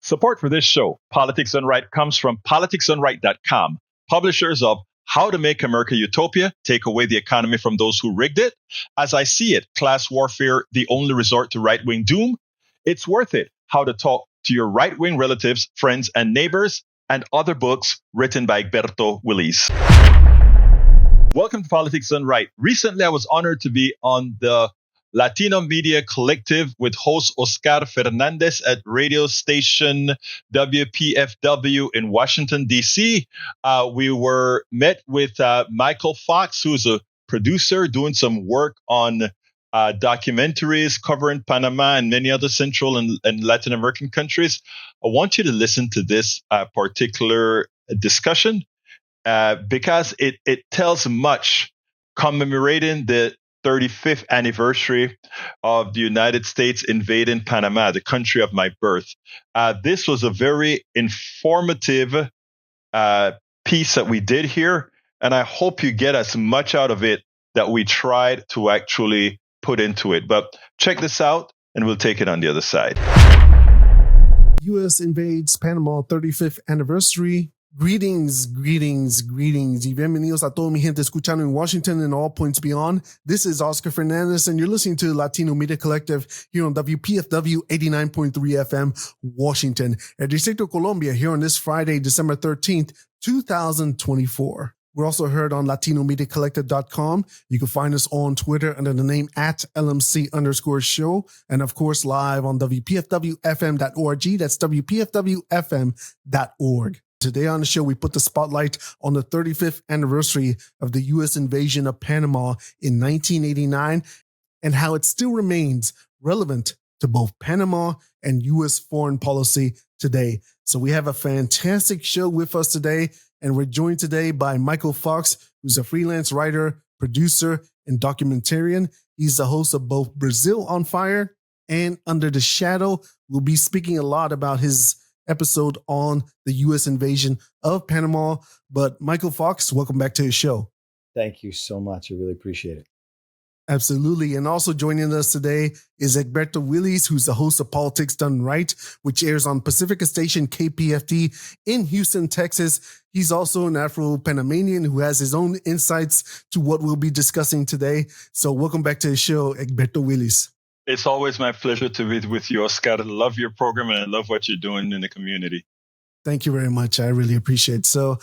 Support for this show, Politics Done Right, comes from politicsdoneright.com, publishers of How to Make America Utopia, Take Away the Economy from Those Who Rigged It, As I See It, Class Warfare, The Only Resort to Right-Wing Doom, It's Worth It, How to Talk to Your Right-Wing Relatives, Friends, and Neighbors, and other books written by Egberto, Willies. Welcome to Politics Done Right. Recently, I was honored to be on the Latino Media Collective with host Oscar Fernandez at radio station WPFW in Washington, D.C. We were met with Michael Fox, who's a producer doing some work on documentaries covering Panama and many other Central and Latin American countries. I want you to listen to this particular discussion because it tells much, commemorating the 35th anniversary of the United States invading Panama, the country of my birth. This was a very informative piece that we did here, and I hope you get as much out of it that we tried to actually put into it. But check this out, and we'll take it on the other side. U.S. invades Panama 35th anniversary. Greetings. Y bienvenidos a toda mi gente escuchando en Washington and all points beyond. This is Oscar Fernandez, and you're listening to Latino Media Collective here on WPFW 89.3 FM, Washington, El Distrito Colombia, here on this Friday, December 13th, 2024. We're also heard on LatinoMediaCollective.com. You can find us on Twitter under the name @LMC_show. And of course, live on WPFWFM.org. That's WPFWFM.org. Today on the show, we put the spotlight on the 35th anniversary of the U.S. invasion of Panama in 1989 and how it still remains relevant to both Panama and U.S. foreign policy today. So we have a fantastic show with us today, and we're joined today by Michael Fox, who's a freelance writer, producer, and documentarian. He's the host of both Brazil on Fire and Under the Shadow. We'll be speaking a lot about his episode on the U.S. invasion of Panama. But Michael Fox, welcome back to the show. Thank you so much. I really appreciate it. Absolutely. And also joining us today is Egberto Willies, who's the host of Politics Done Right, which airs on Pacifica Station KPFT in Houston, Texas. He's also an Afro-Panamanian who has his own insights to what we'll be discussing today. So welcome back to the show, Egberto Willies. It's always my pleasure to be with you, Oscar. I love your program and I love what you're doing in the community. Thank you very much. I really appreciate it. So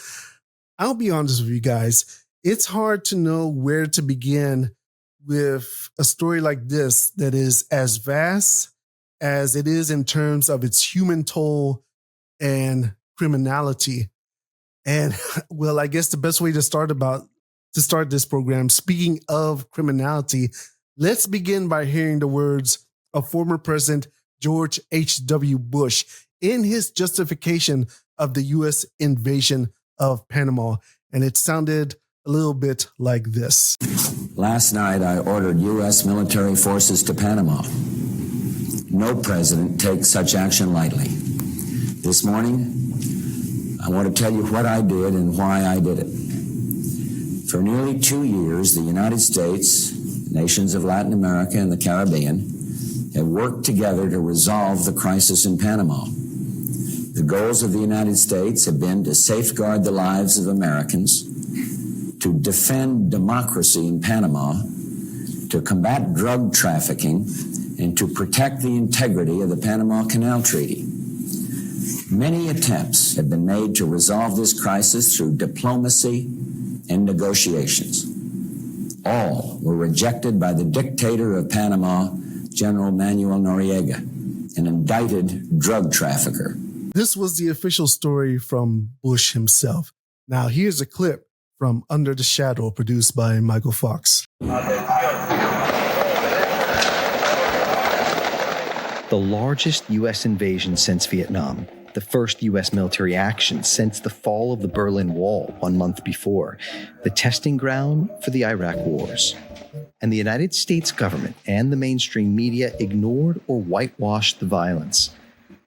I'll be honest with you guys. It's hard to know where to begin with a story like this that is as vast as it is in terms of its human toll and criminality. And well, I guess the best way to start this program, speaking of criminality, let's begin by hearing the words of former President George H.W. Bush in his justification of the U.S. invasion of Panama. And it sounded a little bit like this. Last night, I ordered U.S. military forces to Panama. No president takes such action lightly. This morning, I want to tell you what I did and why I did it. For nearly 2 years, the United States, nations of Latin America and the Caribbean, have worked together to resolve the crisis in Panama. The goals of the United States have been to safeguard the lives of Americans, to defend democracy in Panama, to combat drug trafficking, and to protect the integrity of the Panama Canal Treaty. Many attempts have been made to resolve this crisis through diplomacy and negotiations. All were rejected by the dictator of Panama, General Manuel Noriega, an indicted drug trafficker. This was the official story from Bush himself. Now here's a clip from Under the Shadow, produced by Michael Fox. The largest U.S. invasion since Vietnam, the first U.S. military action since the fall of the Berlin Wall 1 month before, the testing ground for the Iraq wars. And the United States government and the mainstream media ignored or whitewashed the violence.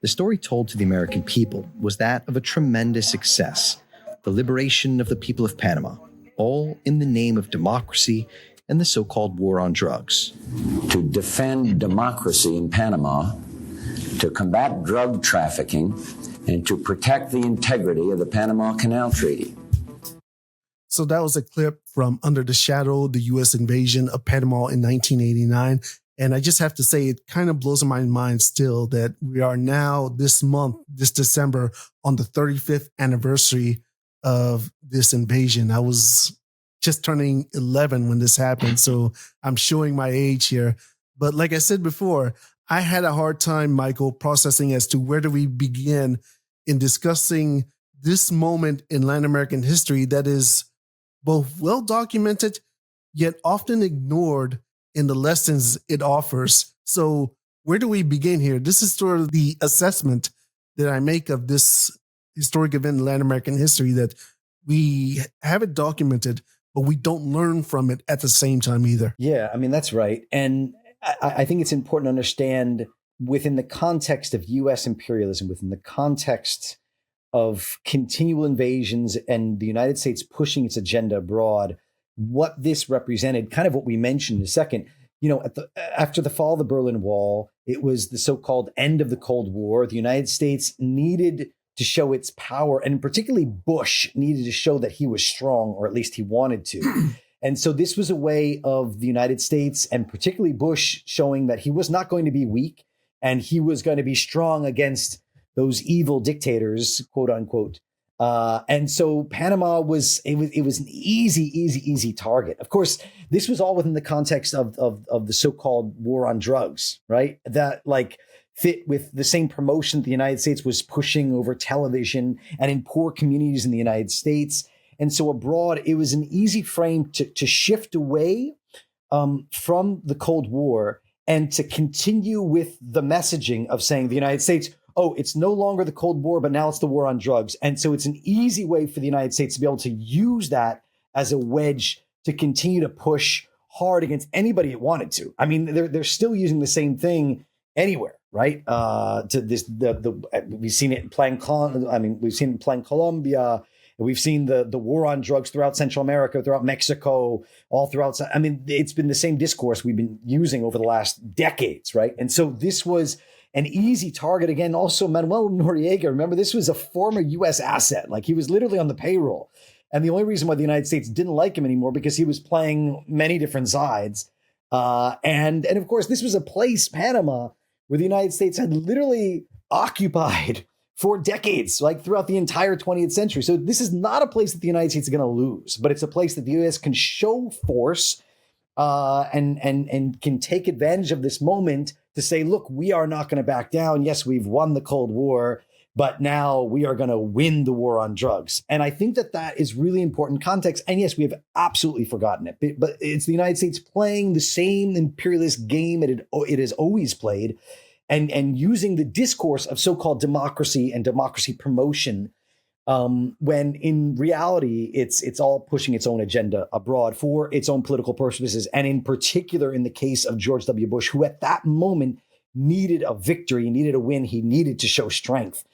The story told to the American people was that of a tremendous success, the liberation of the people of Panama, all in the name of democracy and the so-called war on drugs. To defend democracy in Panama, to combat drug trafficking and to protect the integrity of the Panama Canal Treaty. So that was a clip from Under the Shadow, the U.S. invasion of Panama in 1989. And I just have to say, it kind of blows my mind still that we are now this month, this December, on the 35th anniversary of this invasion. I was just turning 11 when this happened, so I'm showing my age here. But like I said before, I had a hard time, Michael, processing as to where do we begin in discussing this moment in Latin American history that is both well documented, yet often ignored in the lessons it offers. So where do we begin here? This is sort of the assessment that I make of this historic event in Latin American history, that we have it documented, but we don't learn from it at the same time either. Yeah, I mean, that's right. And I think it's important to understand within the context of U.S. imperialism, within the context of continual invasions and the United States pushing its agenda abroad, what this represented, kind of what we mentioned in a second. You know, after the fall of the Berlin Wall, it was the so-called end of the Cold War. The United States needed to show its power, and particularly Bush needed to show that he was strong, or at least he wanted to. And so this was a way of the United States, and particularly Bush, showing that he was not going to be weak and he was going to be strong against those evil dictators, quote unquote. And so Panama was an easy target. Of course, this was all within the context of the so-called war on drugs, right? That like fit with the same promotion that the United States was pushing over television and in poor communities in the United States. And so abroad, it was an easy frame to shift away from the Cold War and to continue with the messaging of saying the United States, oh, it's no longer the Cold War, but now it's the war on drugs. And so it's an easy way for the United States to be able to use that as a wedge to continue to push hard against anybody it wanted to. I mean, they're still using the same thing anywhere, right? We've seen it in we've seen it in Plan Colombia. We've seen the war on drugs throughout Central America, throughout Mexico, all throughout. I mean, it's been the same discourse we've been using over the last decades, right? And so this was an easy target. Again, also Manuel Noriega, remember, this was a former U.S. asset. Like, he was literally on the payroll. And the only reason why the United States didn't like him anymore because he was playing many different sides. And of course, this was a place, Panama, where the United States had literally occupied for decades, like throughout the entire 20th century. So this is not a place that the United States is going to lose, but it's a place that the U.S. can show force and can take advantage of this moment to say, look, we are not going to back down. Yes, we've won the Cold War, but now we are going to win the war on drugs. And I think that is really important context. And yes, we have absolutely forgotten it, but it's the United States playing the same imperialist game it has always played, and using the discourse of so-called democracy and democracy promotion, when in reality, it's all pushing its own agenda abroad for its own political purposes. And in particular, in the case of George W. Bush, who at that moment needed a victory, needed a win, he needed to show strength.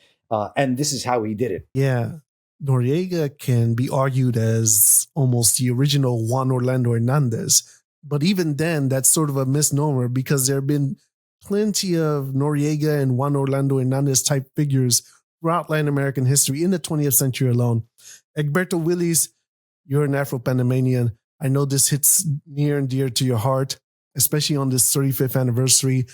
And this is how he did it. Yeah. Noriega can be argued as almost the original Juan Orlando Hernandez. But even then, that's sort of a misnomer, because there have been plenty of Noriega and Juan Orlando Hernandez type figures throughout Latin American history in the 20th century alone. Egberto, Willies, you're an Afro-Panamanian. I know this hits near and dear to your heart, especially on this 35th anniversary.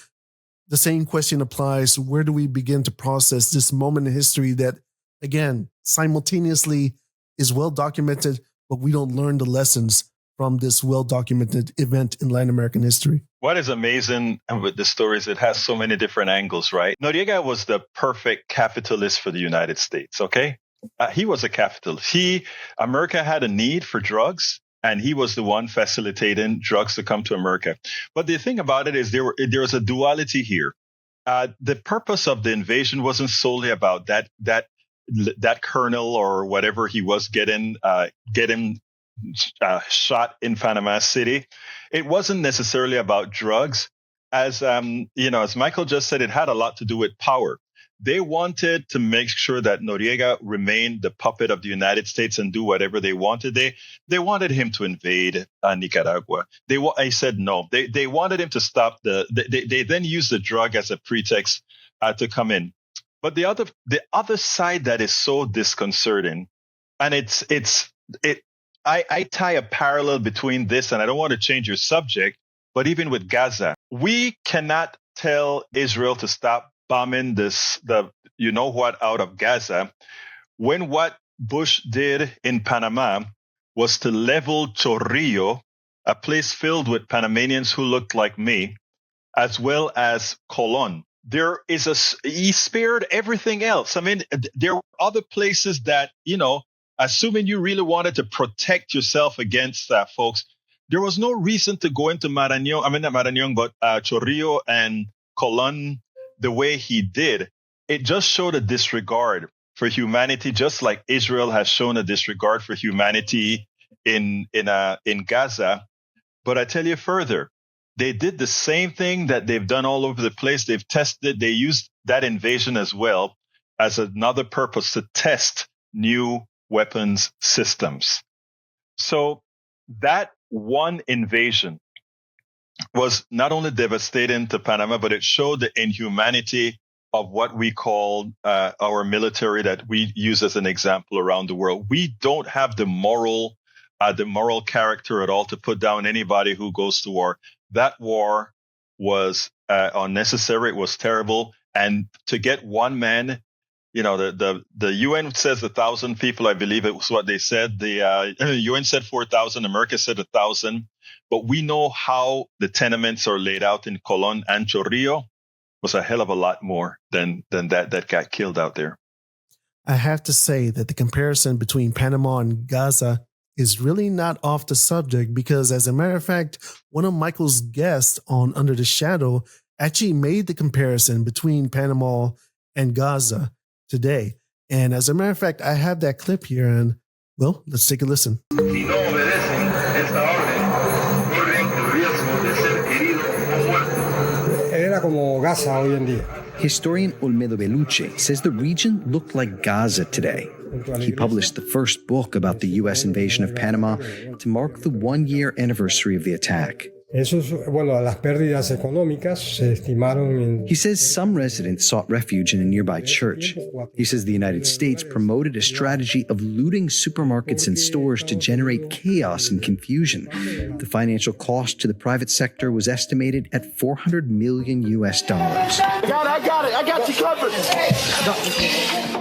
The same question applies. Where do we begin to process this moment in history that, again, simultaneously is well documented, but we don't learn the lessons from this well-documented event in Latin American history? What is amazing with the story is it has so many different angles, right? Noriega was the perfect capitalist for the United States, okay? He was a capitalist. America had a need for drugs, and he was the one facilitating drugs to come to America. But the thing about it is there was a duality here. The purpose of the invasion wasn't solely about that colonel or whatever he was getting shot in Panama City. It wasn't necessarily about drugs. As Michael just said, it had a lot to do with power. They wanted to make sure that Noriega remained the puppet of the United States and do whatever they wanted. They wanted him to invade Nicaragua. They said no. They wanted him to stop they then used the drug as a pretext to come in. But the other side that is so disconcerting, and I tie a parallel between this, and I don't want to change your subject, but even with Gaza, we cannot tell Israel to stop bombing the you know what out of Gaza, when what Bush did in Panama was to level Chorrillo, a place filled with Panamanians who looked like me, as well as Colon. He spared everything else. I mean, there were other places that, assuming you really wanted to protect yourself against folks, there was no reason to go into not Marañón, but Chorrillo and Colon the way he did. It just showed a disregard for humanity, just like Israel has shown a disregard for humanity in Gaza. But I tell you further, they did the same thing that they've done all over the place. They used that invasion as well as another purpose to test new weapons systems. So that one invasion was not only devastating to Panama, but it showed the inhumanity of what we call our military that we use as an example around the world. We don't have the moral character at all to put down anybody who goes to war. That war was unnecessary. It was terrible. And to get one man, the UN says 1,000 people, I believe it was what they said. The UN said 4,000. America said 1,000. But we know how the tenements are laid out in Colon and Chorrillo. Was a hell of a lot more than that got killed out there. I have to say that the comparison between Panama and Gaza is really not off the subject, because as a matter of fact, one of Michael's guests on Under the Shadow actually made the comparison between Panama and Gaza today. And as a matter of fact, I have that clip here, and well, let's take a listen. Historian Olmedo Bellucci says the region looked like Gaza today. He published the first book about the U.S. invasion of Panama to mark the one-year anniversary of the attack. He says some residents sought refuge in a nearby church. He says the United States promoted a strategy of looting supermarkets and stores to generate chaos and confusion. The financial cost to the private sector was estimated at $400 million. I got you covered.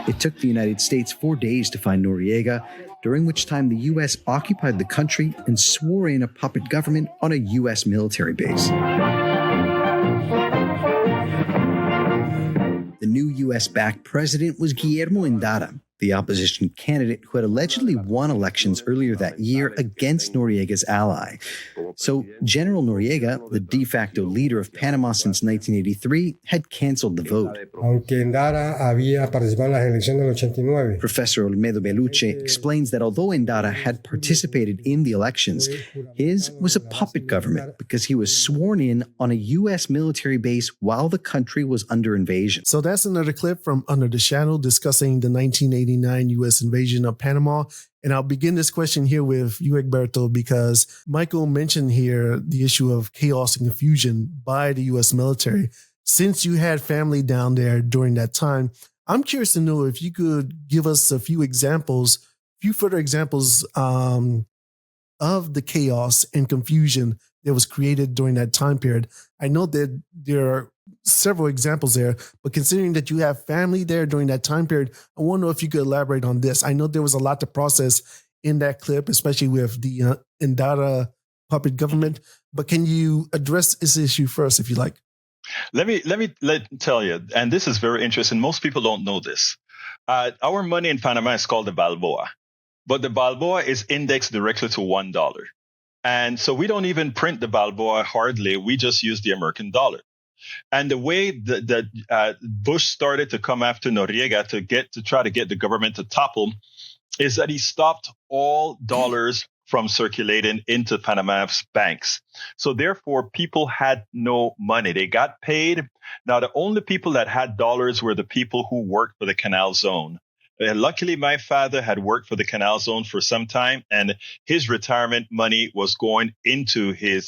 It took the United States 4 days to find Noriega, during which time the U.S. occupied the country and swore in a puppet government on a U.S. military base. The new U.S.-backed president was Guillermo Endara, the opposition candidate who had allegedly won elections earlier that year against Noriega's ally. So General Noriega, the de facto leader of Panama since 1983, had canceled the vote. Professor Olmedo Bellucci explains that although Endara had participated in the elections, his was a puppet government because he was sworn in on a U.S. military base while the country was under invasion. So that's another clip from Under the Shadow discussing the 1989 U.S. invasion of Panama. And I'll begin this question here with you, Egberto, because Michael mentioned here the issue of chaos and confusion by the U.S. military. Since you had family down there during that time, I'm curious to know if you could give us a few further examples of the chaos and confusion that was created during that time period. I know that there are several examples there, but considering that you have family there during that time period, I want to know if you could elaborate on this. I know there was a lot to process in that clip, especially with the Endara puppet government, but can you address this issue first, if you like? Let me tell you, and this is very interesting. Most people don't know this. Our money in Panama is called the Balboa, but the Balboa is indexed directly to $1. And so we don't even print the Balboa hardly. We just use the American dollar. And the way that Bush started to come after Noriega to try to get the government to topple is that he stopped all dollars from circulating into Panama's banks. So therefore, people had no money. They got paid. Now, the only people that had dollars were the people who worked for the Canal Zone. Luckily, my father had worked for the Canal Zone for some time, and his retirement money was going into his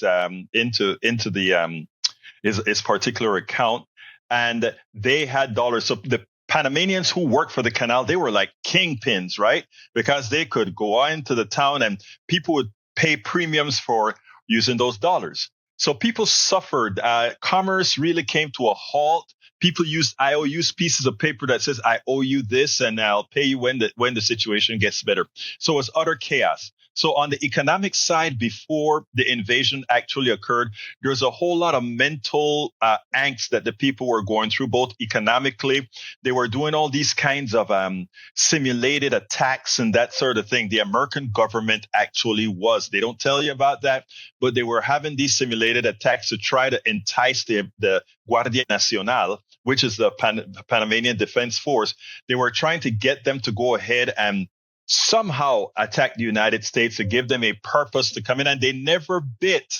particular account. and they had dollars. So the Panamanians who worked for the canal, they were like kingpins, right? Because they could go into the town and people would pay premiums for using those dollars. So people suffered. Commerce really came to a halt. People used IOUs, pieces of paper that says, I owe you this and I'll pay you when the situation gets better. So it was utter chaos. So on the economic side, before the invasion actually occurred, there's a whole lot of mental angst that the people were going through, both economically. They were doing all these kinds of simulated attacks and that sort of thing. The American government actually was. They don't tell you about that, but they were having these simulated attacks to try to entice the Guardia Nacional, which is the Panamanian Defense Force. They were trying to get them to go ahead and somehow attack the United States to give them a purpose to come in. And they never bit.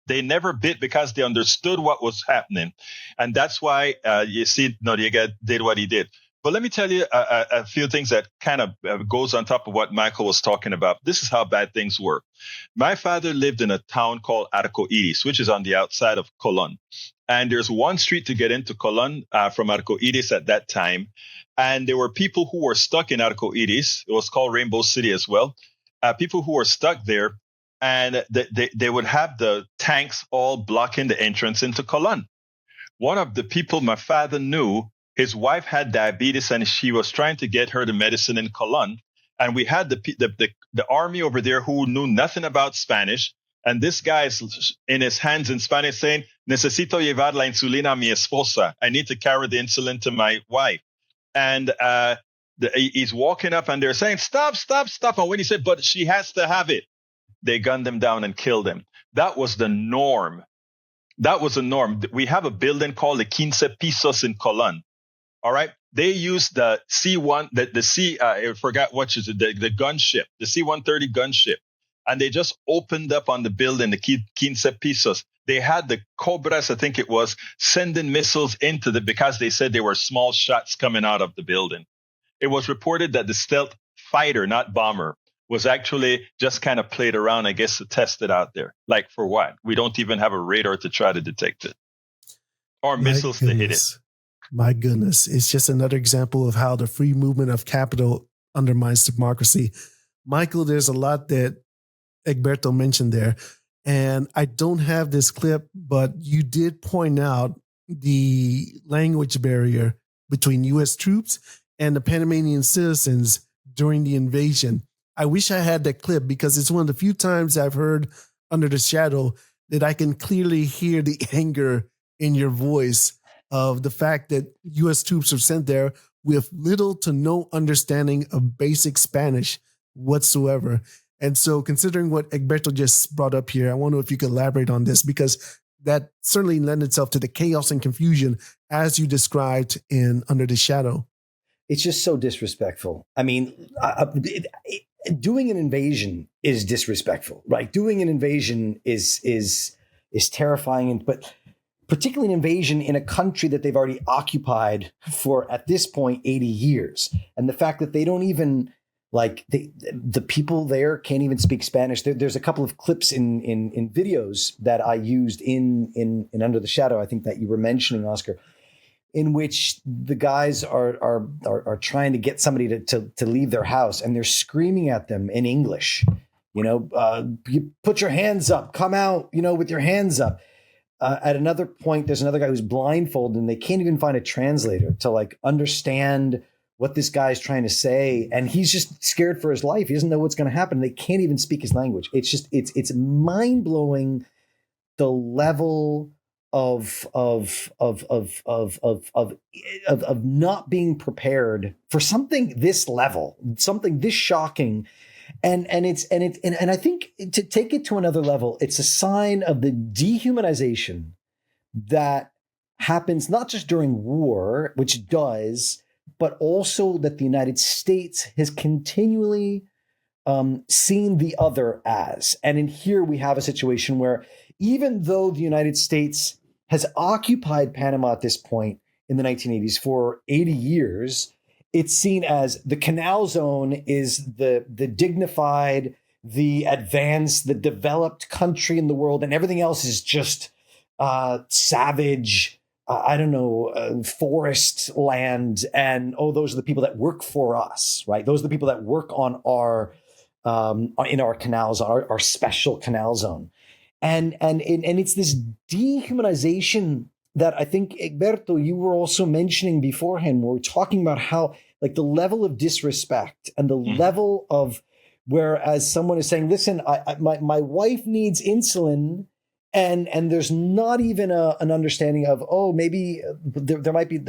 They never bit because they understood what was happening. And that's why you see Noriega did what he did. But let me tell you a few things that kind of goes on top of what Michael was talking about. This is how bad things were. My father lived in a town called Arcoiris, which is on the outside of Colon. And there's one street to get into Colon from Arcoiris at that time. And there were people who were stuck in Arcoiris. It was called Rainbow City as well. People who were stuck there, and they would have the tanks all blocking the entrance into Colon. One of the people my father knew, his wife had diabetes, and she was trying to get her the medicine in Colon. And we had the army over there who knew nothing about Spanish. And this guy is in his hands in Spanish saying, "Necesito llevar la insulina a mi esposa." I need to carry the insulin to my wife. And he's walking up and they're saying, "Stop, stop, stop." And when he said, "But she has to have it," they gunned him down and killed him. That was the norm. That was the norm. We have a building called the 15 Pisos in Colon. All right. They used the C-1, I forgot what is it, the gunship, the C-130 gunship. And they just opened up on the building, the 15 Pisos. They had the Cobras, I think it was, sending missiles into because they said they were small shots coming out of the building. It was reported that the stealth fighter, not bomber, was actually just kind of played around, I guess, to test it out there. Like for what? We don't even have a radar to try to detect it. Or missiles to hit it. My goodness. It's just another example of how the free movement of capital undermines democracy. Michael, there's a lot that Egberto mentioned there. And I don't have this clip, but you did point out the language barrier between U.S. troops and the Panamanian citizens during the invasion. I wish I had that clip because it's one of the few times I've heard Under the Shadow that I can clearly hear the anger in your voice of the fact that U.S. troops are sent there with little to no understanding of basic Spanish whatsoever. And so considering what Egberto just brought up here, I wonder if you could elaborate on this, because that certainly lends itself to the chaos and confusion as you described in Under the Shadow. It's just so disrespectful. I mean, doing an invasion is disrespectful, right? Doing an invasion is terrifying, but particularly an invasion in a country that they've already occupied for, at this point, 80 years. And the fact that they don't even, like, the people there can't even speak Spanish. There's a couple of clips in videos that I used in Under the Shadow, I think that you were mentioning, Oscar, in which the guys are trying to get somebody to leave their house, and they're screaming at them in English, you put your hands up, come out, with your hands up. At another point, there's another guy who's blindfolded, and they can't even find a translator to understand what this guy's trying to say. And he's just scared for his life. He doesn't know what's going to happen. They can't even speak his language. It's just, it's mind blowing, the level of not being prepared for something this level, something this shocking. And I think to take it to another level, it's a sign of the dehumanization that happens not just during war, which does, but also that the United States has continually seen the other as. And in here we have a situation where even though the United States has occupied Panama at this point in the 1980s for 80 years, it's seen as the canal zone is the dignified, the advanced, the developed country in the world, and everything else is just savage, I don't know, forest land, and those are the people that work for us, right? Those are the people that work on our in our canal zone, our special canal zone, and it's this dehumanization that I think, Egberto, you were also mentioning beforehand. We're talking about how, like, the level of disrespect and the level of, whereas someone is saying, listen, my wife needs insulin, and there's not even an understanding of, maybe there might be,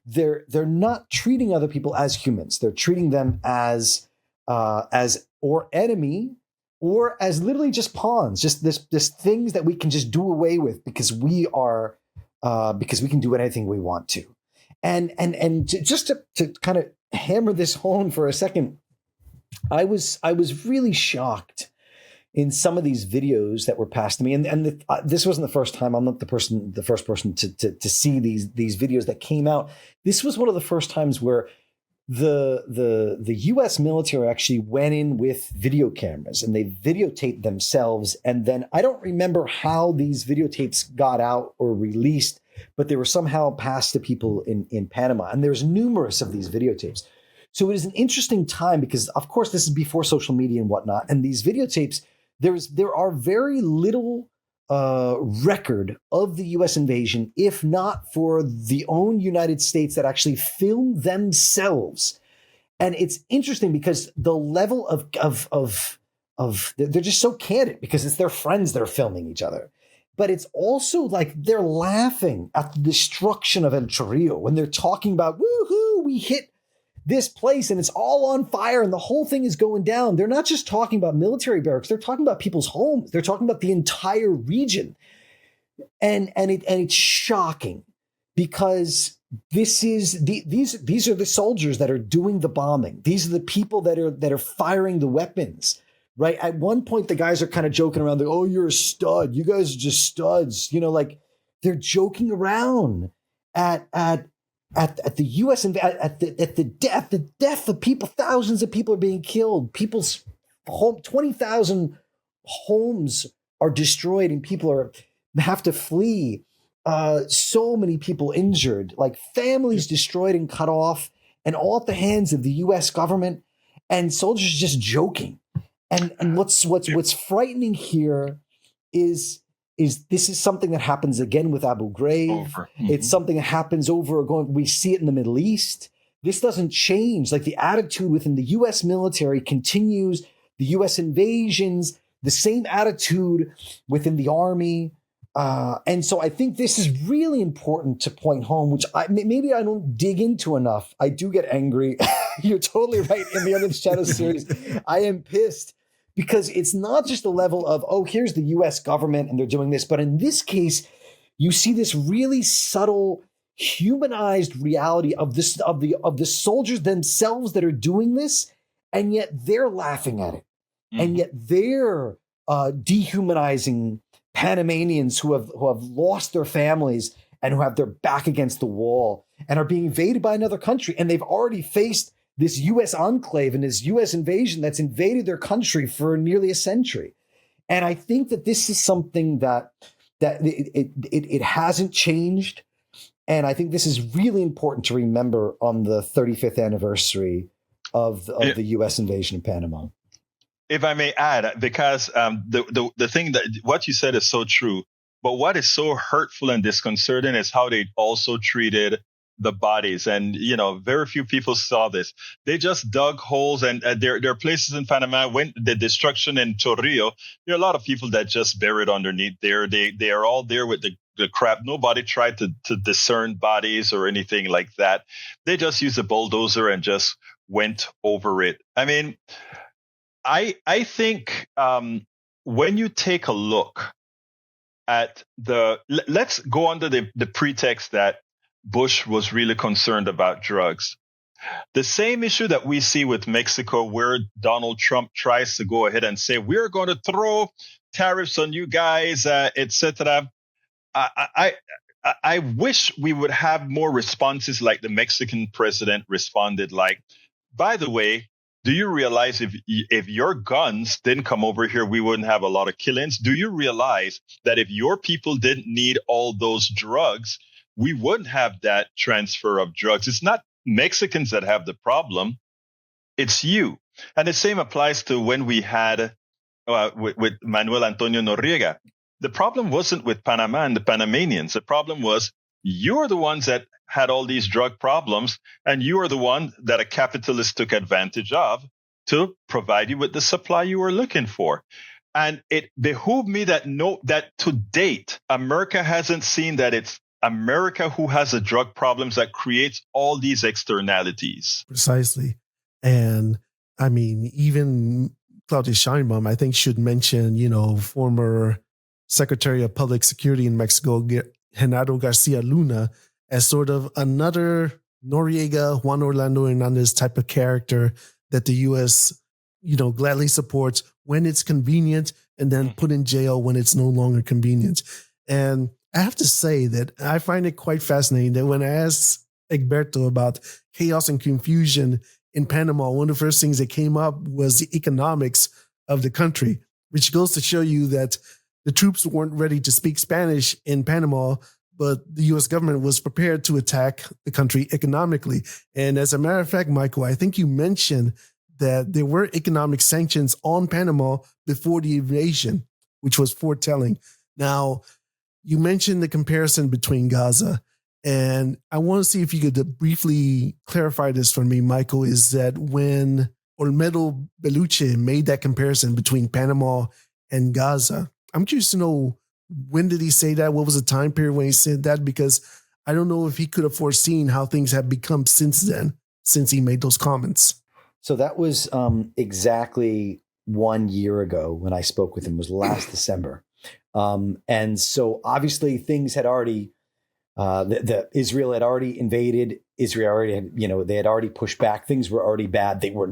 they're not treating other people as humans. They're treating them as or enemy, or as literally just pawns, just this things that we can just do away with because we can do anything we want to. And just to kind of hammer this home for a second, I was really shocked in some of these videos that were passed to me, and this wasn't the first time. I'm not the first person to see these videos that came out. This was one of the first times where the U.S. military actually went in with video cameras and they videotaped themselves. And then I don't remember how these videotapes got out or released, but they were somehow passed to people in Panama. And there's numerous of these videotapes. So it is an interesting time because, of course, this is before social media and whatnot. And these videotapes, there are very little record of the U.S. invasion, if not for the own United States that actually filmed themselves. And it's interesting because the level of they're just so candid because it's their friends that are filming each other. But it's also like they're laughing at the destruction of El Chorrillo when they're talking about, woohoo, we hit this place and it's all on fire and the whole thing is going down. They're not just talking about military barracks. They're talking about people's homes. They're talking about the entire region. And it's shocking because these are the soldiers that are doing the bombing. These are the people that are firing the weapons, right? At one point, the guys are kind of joking around. They're, oh, you're a stud. You guys are just studs. Like they're joking around at the U.S. and at the death of people. Thousands of people are being killed. People's 20,000 homes are destroyed, and people have to flee. So many people injured, like families destroyed and cut off, and all at the hands of the U.S. government and soldiers just joking. And what's frightening here is this is something that happens again with Abu Ghraib. Mm-hmm. It's something that happens over going. We see it in the Middle East. This doesn't change. Like the attitude within the U.S. military continues. The U.S. invasions, the same attitude within the army. And so I think this is really important to point home, which maybe I don't dig into enough. I do get angry. You're totally right. In the Under the Shadows series, I am pissed. Because it's not just the level of, oh, here's the U.S. government and they're doing this. But in this case, you see this really subtle, humanized reality of the soldiers themselves that are doing this. And yet they're laughing at it. Mm-hmm. And yet they're dehumanizing Panamanians who have lost their families and who have their back against the wall and are being invaded by another country. And they've already faced this U.S. enclave and this U.S. invasion that's invaded their country for nearly a century. And I think that this is something that it hasn't changed. And I think this is really important to remember on the 35th anniversary of the U.S. invasion in Panama. If I may add, because the thing that what you said is so true, but what is so hurtful and disconcerting is how they also treated the bodies. And, very few people saw this. They just dug holes, and there are places in Panama when the destruction in Chorrillo, there are a lot of people that just buried underneath there. They are all there with the crap. Nobody tried to discern bodies or anything like that. They just used a bulldozer and just went over it. I mean, I think when you take a look at let's go under the pretext that Bush was really concerned about drugs. The same issue that we see with Mexico, where Donald Trump tries to go ahead and say, we're going to throw tariffs on you guys, etc. I wish we would have more responses like the Mexican president responded, like, by the way, do you realize if your guns didn't come over here, we wouldn't have a lot of killings? Do you realize that if your people didn't need all those drugs, we wouldn't have that transfer of drugs. It's not Mexicans that have the problem. It's you. And the same applies to when we had with Manuel Antonio Noriega. The problem wasn't with Panama and the Panamanians. The problem was you're the ones that had all these drug problems, and you are the one that a capitalist took advantage of to provide you with the supply you were looking for. And it behooved me that to date, America hasn't seen that it's America who has the drug problems that creates all these externalities. Precisely. And I mean, even Claudia Sheinbaum, I think, should mention, former Secretary of Public Security in Mexico, Genaro Garcia Luna, as sort of another Noriega, Juan Orlando Hernandez type of character that the U.S., gladly supports when it's convenient and then put in jail when it's no longer convenient. And I have to say that I find it quite fascinating that when I asked Egberto about chaos and confusion in Panama, one of the first things that came up was the economics of the country, which goes to show you that the troops weren't ready to speak Spanish in Panama, but the U.S. government was prepared to attack the country economically. And as a matter of fact, Michael, I think you mentioned that there were economic sanctions on Panama before the invasion, which was foretelling. Now, you mentioned the comparison between Gaza, and I want to see if you could briefly clarify this for me, Michael, is that when Olmedo Bellucci made that comparison between Panama and Gaza, I'm curious to know, when did he say that? What was the time period when he said that? Because I don't know if he could have foreseen how things have become since then, since he made those comments. So that was exactly 1 year ago when I spoke with him, was last December. And so obviously things had already, Israel had already invaded. Israel already had, they had already pushed back. Things were already bad. They were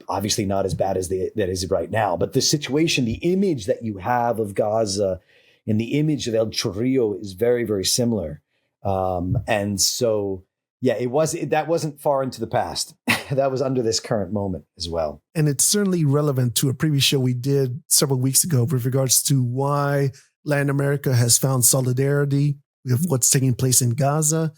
obviously not as bad as that is right now. But the situation, the image that you have of Gaza and the image of El Chorrillo is very, very similar. And so, yeah, that wasn't far into the past. That was under this current moment as well. And it's certainly relevant to a previous show we did several weeks ago with regards to why Latin America has found solidarity with what's taking place in Gaza,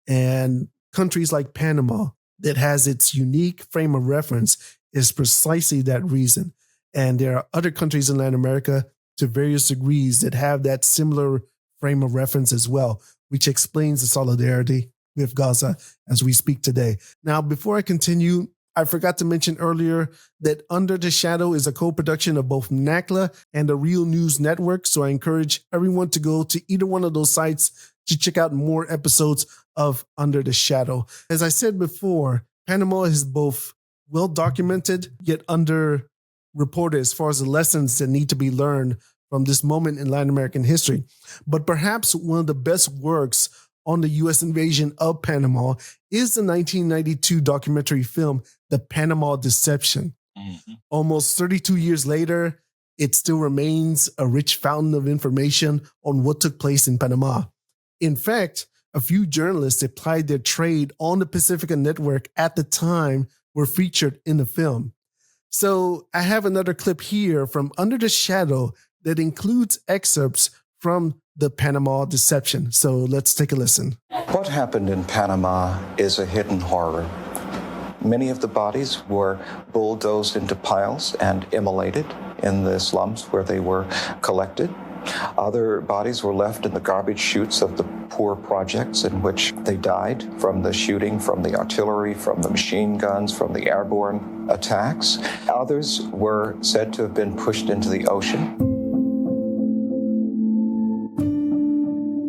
and countries like Panama that has its unique frame of reference is precisely that reason. And there are other countries in Latin America to various degrees that have that similar frame of reference as well, which explains the solidarity with Gaza as we speak today. Now, before I continue, I forgot to mention earlier that Under the Shadow is a co-production of both NACLA and the Real News Network. So I encourage everyone to go to either one of those sites to check out more episodes of Under the Shadow. As I said before, Panama is both well documented, yet underreported as far as the lessons that need to be learned from this moment in Latin American history. But perhaps one of the best works on the U.S. invasion of Panama is the 1992 documentary film, The Panama Deception. Mm-hmm. Almost 32 years later, it still remains a rich fountain of information on what took place in Panama. In fact, a few journalists that plied their trade on the Pacifica Network at the time were featured in the film. So I have another clip here from Under the Shadow that includes excerpts from The Panama Deception. So let's take a listen. What happened in Panama is a hidden horror. Many of the bodies were bulldozed into piles and immolated in the slums where they were collected. Other bodies were left in the garbage chutes of the poor projects in which they died from the shooting, from the artillery, from the machine guns, from the airborne attacks. Others were said to have been pushed into the ocean.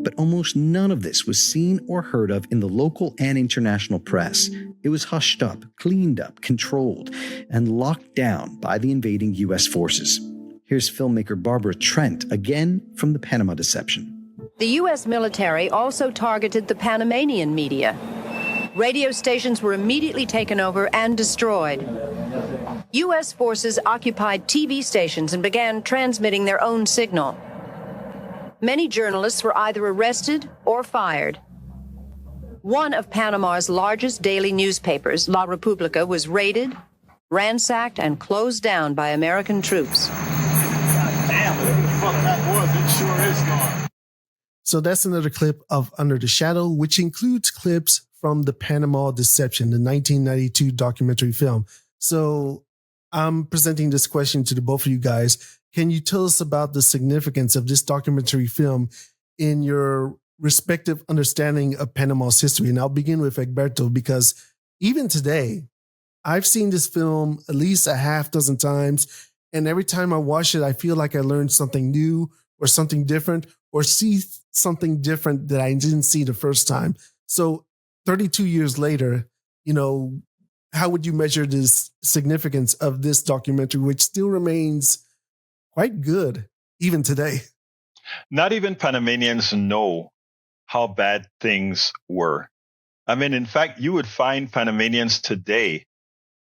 But almost none of this was seen or heard of in the local and international press. It was hushed up, cleaned up, controlled, and locked down by the invading U.S. forces. Here's filmmaker Barbara Trent again from The Panama Deception. The U.S. military also targeted the Panamanian media. Radio stations were immediately taken over and destroyed. U.S. forces occupied TV stations and began transmitting their own signal. Many journalists were either arrested or fired. One of Panama's largest daily newspapers, La República, was raided, ransacked, and closed down by American troops. So that's another clip of Under the Shadow, which includes clips from the Panama Deception, the 1992 documentary film. So I'm presenting this question to the both of you guys. Can you tell us about the significance of this documentary film in your respective understanding of Panama's history? And I'll begin with Egberto, because even today, I've seen this film at least a half dozen times. And every time I watch it, I feel like I learned something new or something different, or see something different that I didn't see the first time. So 32 years later, how would you measure this significance of this documentary, which still remains quite good even today? Not even Panamanians know how bad things were. I mean, in fact, you would find Panamanians today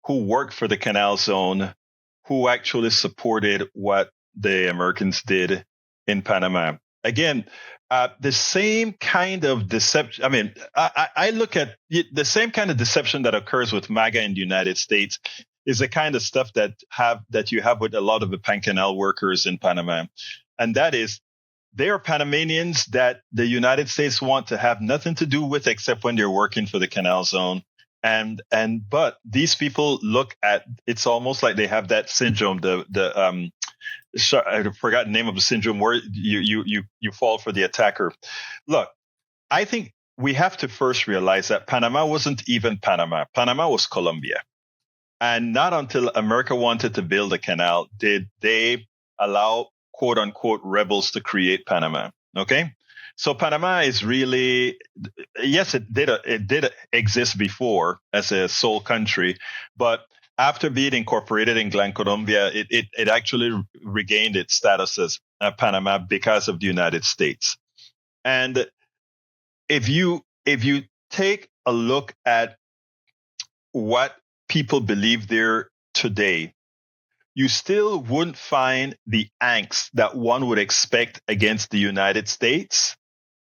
who worked for the Canal Zone, who actually supported what the Americans did in Panama. Again, the same kind of deception. I mean, I look at the same kind of deception that occurs with MAGA in the United States is the kind of stuff that you have with a lot of the Pancanal workers in Panama. And that is, they are Panamanians that the United States want to have nothing to do with except when they're working for the Canal Zone. But these people look at, it's almost like they have that syndrome, I forgot the name of the syndrome where you fall for the attacker. Look, I think we have to first realize that Panama wasn't even Panama. Panama was Colombia. And not until America wanted to build a canal did they allow, quote unquote, rebels to create Panama. Okay. So Panama is really, yes, it did exist before as a sole country, but after being incorporated in Gran Colombia, it actually regained its status as Panama because of the United States. And if you take a look at what people believe there today, you still wouldn't find the angst that one would expect against the United States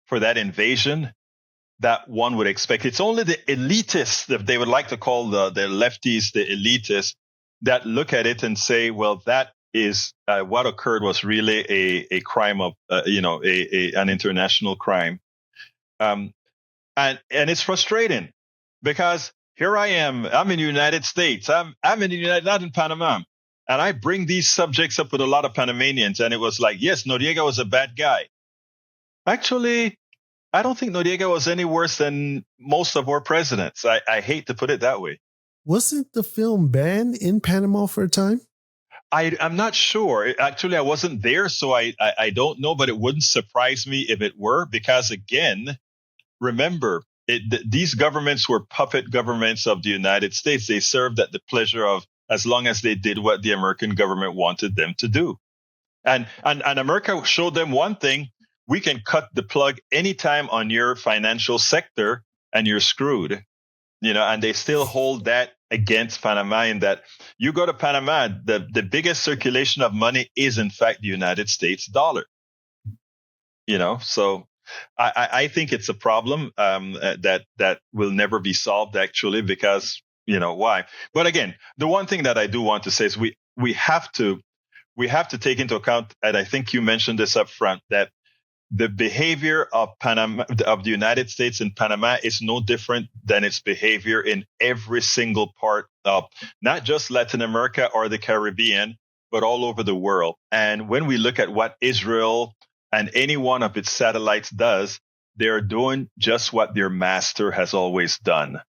for that invasion that one would expect. It's only the elitists, that they would like to call the lefties, the elitists, that look at it and say, well, that is what occurred was really a crime of, an international crime. And it's frustrating because here I am, I'm in the United States, I'm in the United, not in Panama. And I bring these subjects up with a lot of Panamanians. And it was like, yes, Noriega was a bad guy. Actually, I don't think Noriega was any worse than most of our presidents. I hate to put it that way. Wasn't the film banned in Panama for a time? I'm not sure. Actually, I wasn't there, so I don't know, but it wouldn't surprise me if it were, because, again, remember, these governments were puppet governments of the United States. They served at the pleasure of, as long as they did what the American government wanted them to do. And America showed them one thing: we can cut the plug anytime on your financial sector and you're screwed. And they still hold that against Panama, in that you go to Panama, the biggest circulation of money is in fact the United States dollar. So I think it's a problem that will never be solved, actually, because why? But again, the one thing that I do want to say is we have to take into account, and I think you mentioned this up front, that the behavior of Panama, of the United States in Panama, is no different than its behavior in every single part of not just Latin America or the Caribbean, but all over the world. And when we look at what Israel and any one of its satellites does, they're doing just what their master has always done.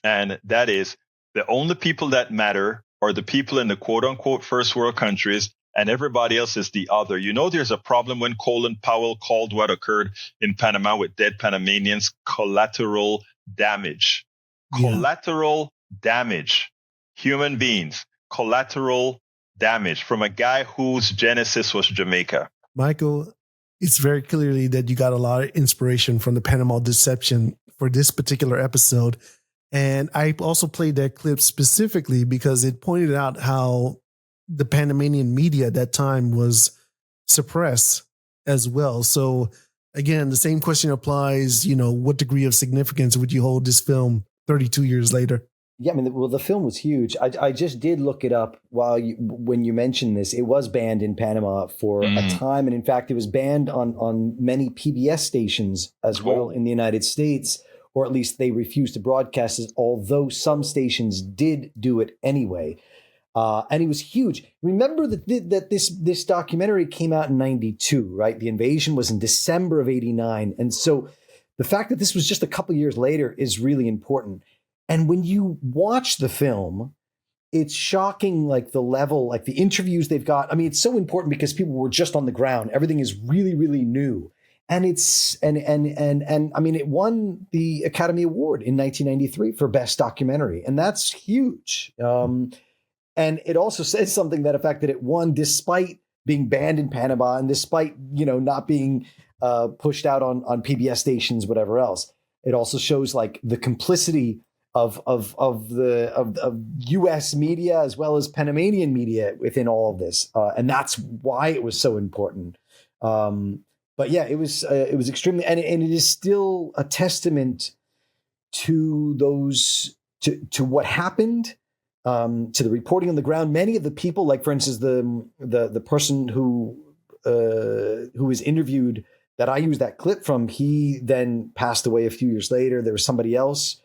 And that is, the only people that matter are the people in the quote unquote first world countries, and everybody else is the other. There's a problem when Colin Powell called what occurred in Panama with dead Panamanians collateral damage. Yeah. Collateral damage. Human beings. Collateral damage from a guy whose genesis was Jamaica. Michael, it's very clearly that you got a lot of inspiration from the Panama Deception for this particular episode. And I also played that clip specifically because it pointed out how the Panamanian media at that time was suppressed as well. So again, the same question applies, what degree of significance would you hold this film 32 years later? Yeah, I mean, well, the film was huge. I just did look it up when you mentioned this. It was banned in Panama for a time, and in fact, it was banned on many PBS stations as well in the United States, or at least they refused to broadcast it. Although some stations did do it anyway, and it was huge. Remember that this documentary came out in '92, right? The invasion was in December of '89, and so the fact that this was just a couple years later is really important. And when you watch the film, it's shocking, like the level, like the interviews they've got. I mean, it's so important because people were just on the ground. Everything is really, really new. And I mean, it won the Academy Award in 1993 for Best Documentary. And that's huge. And it also says something, that the fact that it won despite being banned in Panama and despite, not being pushed out on PBS stations, whatever else. It also shows like the complicity of U.S. media as well as Panamanian media within all of this, and that's why it was so important. But yeah, it was extremely, and it is still a testament to those to what happened, to the reporting on the ground. Many of the people, like for instance, the person who was interviewed that I used that clip from, he then passed away a few years later. There was somebody else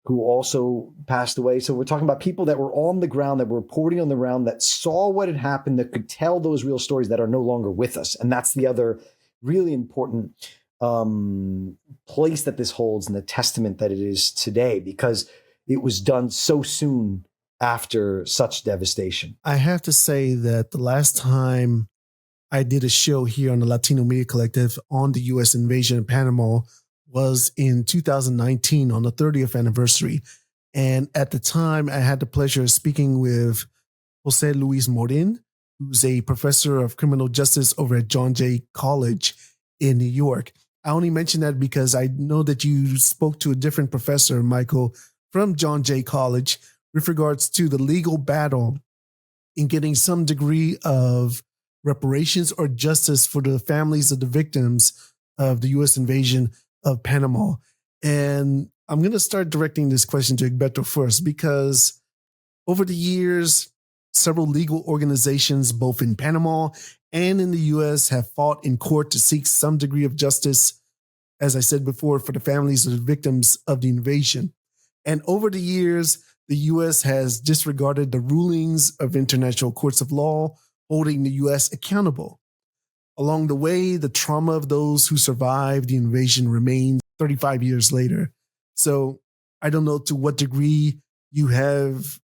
who also passed away. So we're talking about people that were on the ground, that were reporting on the ground, that saw what had happened, that could tell those real stories that are no longer with us. And that's the other really important place that this holds, and the testament that it is today, because it was done so soon after such devastation. I have to say that the last time I did a show here on the Latino Media Collective on the U.S. invasion in Panama was in 2019 on the 30th anniversary. And at the time, I had the pleasure of speaking with Jose Luis Morin, who's a professor of criminal justice over at John Jay College in New York. I only mention that because I know that you spoke to a different professor, Michael, from John Jay College with regards to the legal battle in getting some degree of reparations or justice for the families of the victims of the U.S. invasion of Panama. And I'm going to start directing this question to Egberto first, because over the years, several legal organizations, both in Panama and in the U.S., have fought in court to seek some degree of justice, as I said before, for the families of the victims of the invasion. And over the years, the U.S. has disregarded the rulings of international courts of law, holding the U.S. accountable. Along the way, the trauma of those who survived the invasion remains 35 years later. So I don't know to what degree you have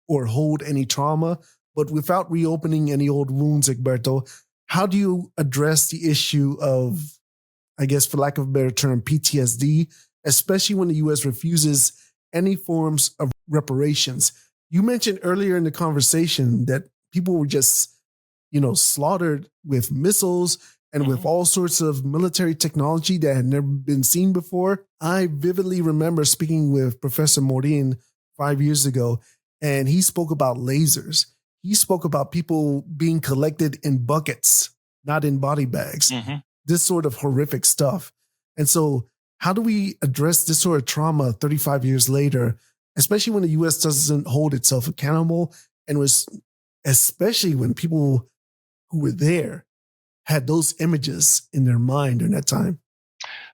or hold any trauma, but without reopening any old wounds, Egberto, how do you address the issue of, I guess, for lack of a better term, PTSD, especially when the U.S. refuses any forms of reparations? You mentioned earlier in the conversation that people were just slaughtered with missiles and with all sorts of military technology that had never been seen before. I vividly remember speaking with Professor Morin 5 years ago, and he spoke about lasers. He spoke about people being collected in buckets, not in body bags. This sort of horrific stuff. And so how do we address this sort of trauma 35 years later, especially when the U.S. doesn't hold itself accountable, and especially when people who were there had those images in their mind during that time?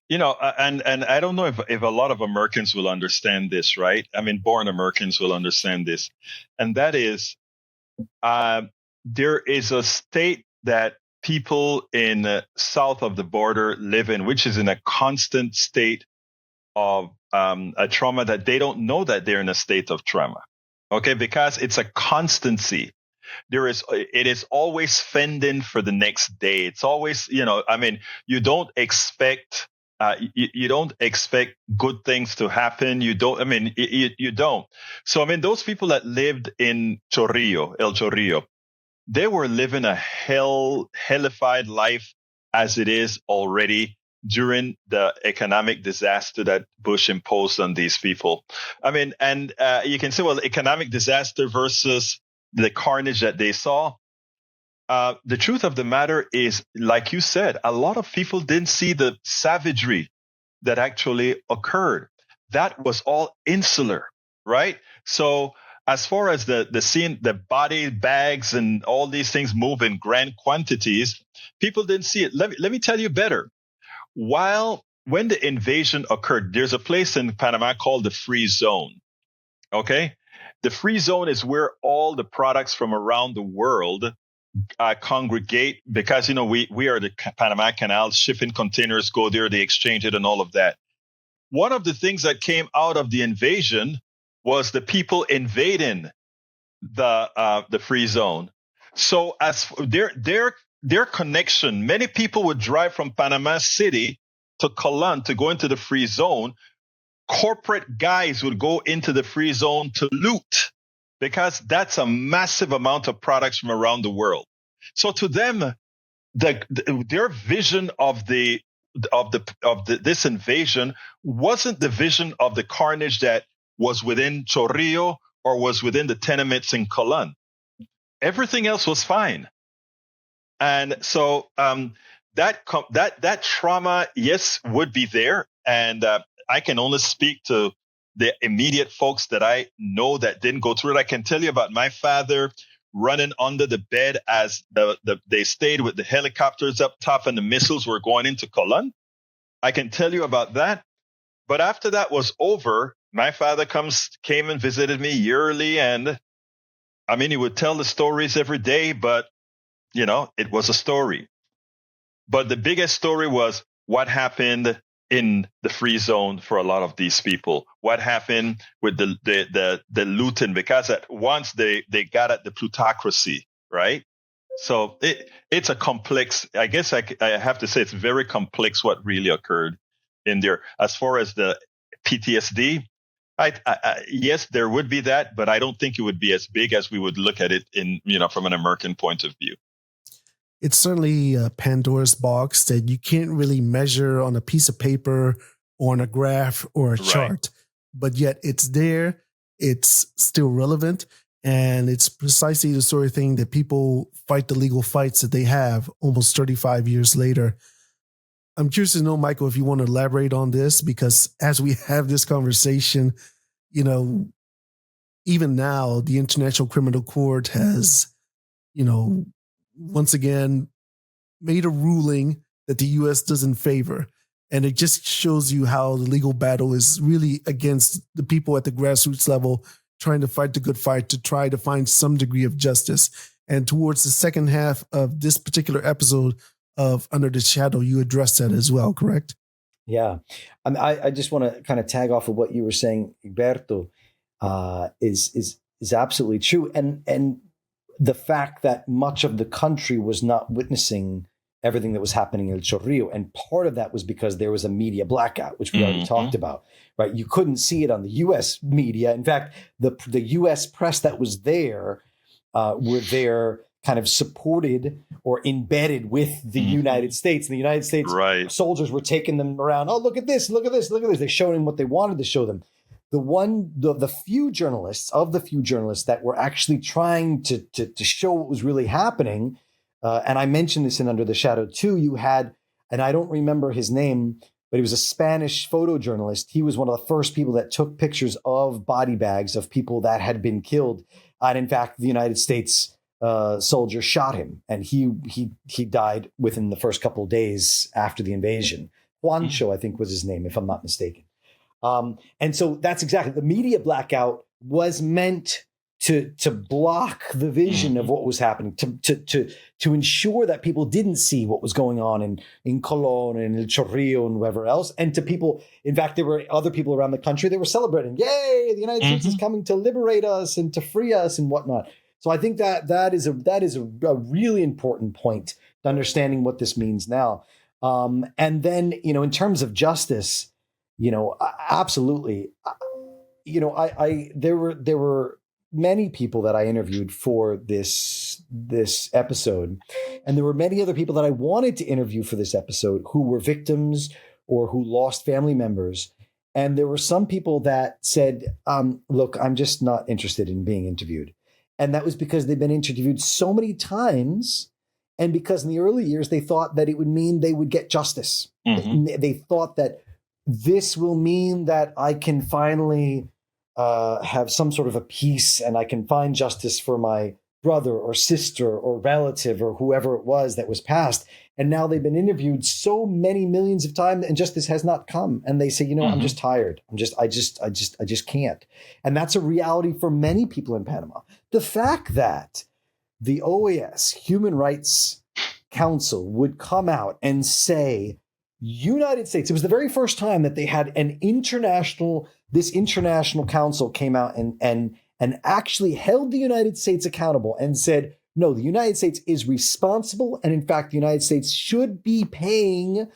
And I don't know if a lot of Americans will understand this, right? I mean, born Americans will understand this. And that is, there is a state that people in south of the border live in, which is in a constant state of a trauma that they don't know that they're in a state of trauma. Okay, because it's a constancy. It is always fending for the next day. It's always, you don't expect you don't expect good things to happen. You don't. So, those people that lived in El Chorrillo, they were living a hellified life as it is already during the economic disaster that Bush imposed on these people. You can say, well, economic disaster versus the carnage that they saw. The truth of the matter is, like you said, a lot of people didn't see the savagery that actually occurred. That was all insular. right? So as far as the scene, the body bags and all these things move in grand quantities, people didn't see it. Let me tell you better. When the invasion occurred, there's a place in Panama called the Free Zone. Okay, the Free Zone is where all the products from around the world congregate, because we are the Panama Canal. Shipping containers go there, they exchange it, and all of that. One of the things that came out of the invasion was the people invading the Free Zone. So as their connection, many people would drive from Panama City to Colón to go into the Free Zone. Corporate guys would go into the Free Zone to loot, because that's a massive amount of products from around the world. So to them, their vision of this invasion wasn't the vision of the carnage that was within Chorrillo or was within the tenements in Colón. Everything else was fine. And so that trauma, yes, would be there. And I can only speak to the immediate folks that I know that didn't go through it. I can tell you about my father running under the bed as they stayed with the helicopters up top and the missiles were going into Colón. I can tell you about that. But after that was over, my father came and visited me yearly. And I mean, he would tell the stories every day, but it was a story. But the biggest story was what happened in the Free Zone for a lot of these people. What happened with the looting, because at once they got at the plutocracy, right? So it's a complex. I guess I have to say it's very complex what really occurred in there. As far as the PTSD, yes, there would be that, but I don't think it would be as big as we would look at it from an American point of view. It's certainly a Pandora's box that you can't really measure on a piece of paper or on a graph or a chart, but yet it's there. It's still relevant. And it's precisely the sort of thing that people fight the legal fights that they have almost 35 years later. I'm curious to know, Michael, if you want to elaborate on this, because as we have this conversation, even now the International Criminal Court has, once again, made a ruling that the U.S. doesn't favor. And it just shows you how the legal battle is really against the people at the grassroots level trying to fight the good fight to try to find some degree of justice. And towards the second half of this particular episode of Under the Shadow, you addressed that as well, correct? Yeah. I just want to kind of tag off of what you were saying, Egberto, is absolutely true. And the fact that much of the country was not witnessing everything that was happening in El Chorrillo. And part of that was because there was a media blackout, which we already talked about, right? You couldn't see it on the U.S. media. In fact, the U.S. press that was there were there kind of supported or embedded with the United States. And the United States soldiers were taking them around. Oh, look at this, look at this, look at this. They showed them what they wanted to show them. The few journalists that were actually trying to show what was really happening, and I mentioned this in Under the Shadow too, you had, and I don't remember his name, but he was a Spanish photojournalist. He was one of the first people that took pictures of body bags of people that had been killed. And in fact, the United States soldier shot him, and he died within the first couple of days after the invasion. Juancho, I think was his name, if I'm not mistaken. And so that's exactly, the media blackout was meant to block the vision of what was happening, to ensure that people didn't see what was going on in Colón and El Chorrillo and wherever else. And to people, in fact, there were other people around the country, they were celebrating, yay, the United States is coming to liberate us and to free us and whatnot. So I think that is a really important point to understanding what this means now. And then, in terms of justice, absolutely. There were many people that I interviewed for this episode, and there were many other people that I wanted to interview for this episode who were victims or who lost family members. And there were some people that said, look, I'm just not interested in being interviewed. And that was because they've been interviewed so many times. And because in the early years, they thought that it would mean they would get justice. They thought that this will mean that I can finally have some sort of a peace and I can find justice for my brother or sister or relative or whoever it was that was passed. And now they've been interviewed so many millions of times and justice has not come. And they say, I'm just tired. I just can't. And that's a reality for many people in Panama. The fact that the OAS, Human Rights Council, would come out and say, United States, it was the very first time that they had this international council came out and actually held the United States accountable and said, no, the United States is responsible. And in fact, the United States should be paying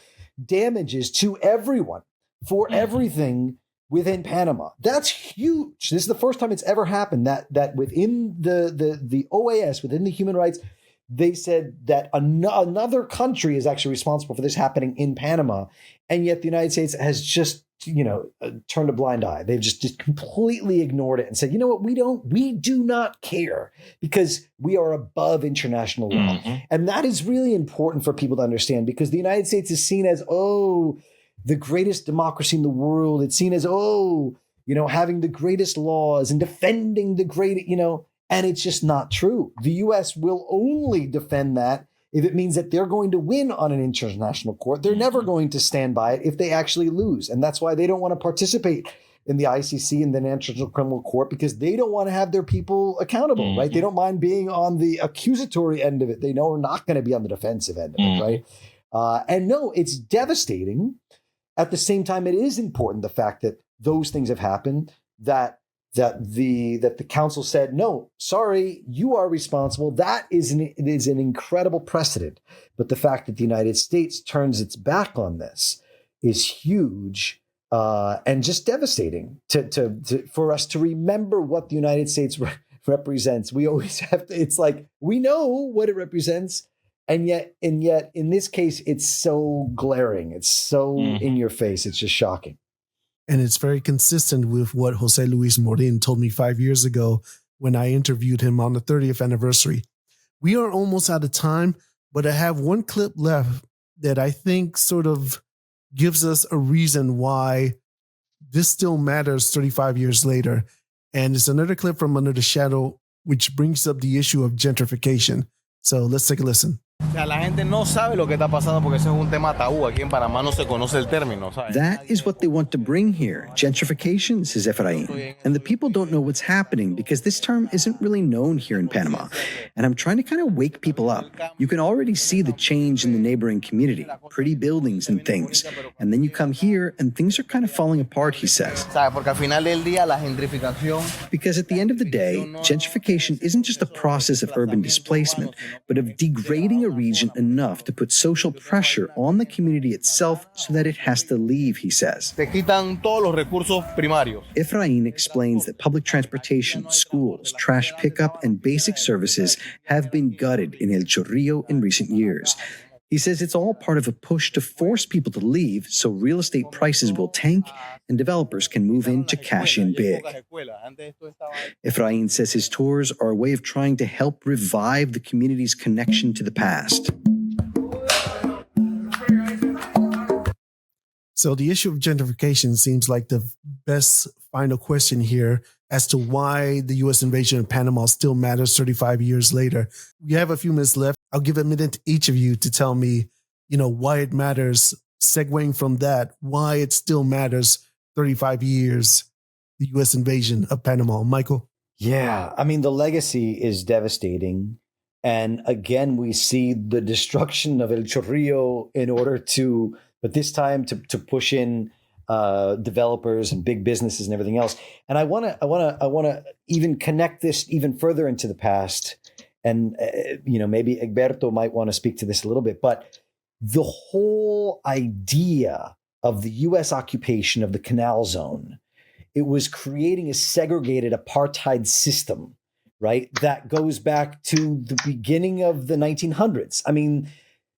damages to everyone for everything within Panama. That's huge. This is the first time it's ever happened that within the OAS, within the human rights, they said that another country is actually responsible for this happening in Panama. And yet the United States has just, turned a blind eye. They've just completely ignored it and said, you know what, we do not care because we are above international law. And that is really important for people to understand because the United States is seen as, the greatest democracy in the world. It's seen as, having the greatest laws and defending the great, and it's just not true. The U.S. will only defend that if it means that they're going to win on an international court. They're never going to stand by it if they actually lose. And that's why they don't want to participate in the ICC and the International Criminal Court because they don't want to have their people accountable, right? They don't mind being on the accusatory end of it. They know we're not going to be on the defensive end of it, right? And no, it's devastating. At the same time, it is important, the fact that those things have happened, that the council said, no, sorry, you are responsible. That is an incredible precedent. But the fact that the United States turns its back on this is huge and just devastating for us to remember what the United States represents. We always have to, it's like, we know what it represents. And yet in this case, it's so glaring. It's so in your face. It's just shocking. And it's very consistent with what Jose Luis Morin told me 5 years ago when I interviewed him on the 30th anniversary. We are almost out of time, but I have one clip left that I think sort of gives us a reason why this still matters 35 years later. And it's another clip from Under the Shadow, which brings up the issue of gentrification. So let's take a listen. La gente no sabe lo que está pasando porque eso es un tema tabú. Aquí en Panamá no se conoce el término, ¿sabes? That is what they want to bring here, gentrification, says Efrain. And the people don't know what's happening because this term isn't really known here in Panama. And I'm trying to kind of wake people up. You can already see the change in the neighboring community, pretty buildings and things. And then you come here and things are kind of falling apart, he says. Porque al final del día la gentrificación. Because at the end of the day, gentrification isn't just a process of urban displacement, but of degrading a region enough to put social pressure on the community itself so that it has to leave, he says. Te quitan todos los recursos primarios. Efrain explains that public transportation, schools, trash pickup, and basic services have been gutted in El Chorrillo in recent years. He says it's all part of a push to force people to leave so real estate prices will tank and developers can move in to cash in big. Efrain says his tours are a way of trying to help revive the community's connection to the past. So the issue of gentrification seems like the best final question here as to why the U.S. invasion of Panama still matters 35 years later. We have a few minutes left. I'll give a minute to each of you to tell me, why it matters, segueing from that, why it still matters 35 years, the U.S. invasion of Panama. Michael? Yeah, I mean, the legacy is devastating. And again, we see the destruction of El Chorrillo in order to, but this time to push in developers and big businesses and everything else. And I want to even connect this even further into the past. And, maybe Egberto might want to speak to this a little bit, but the whole idea of the U.S. occupation of the Canal Zone, it was creating a segregated apartheid system, right? That goes back to the beginning of the 1900s. I mean,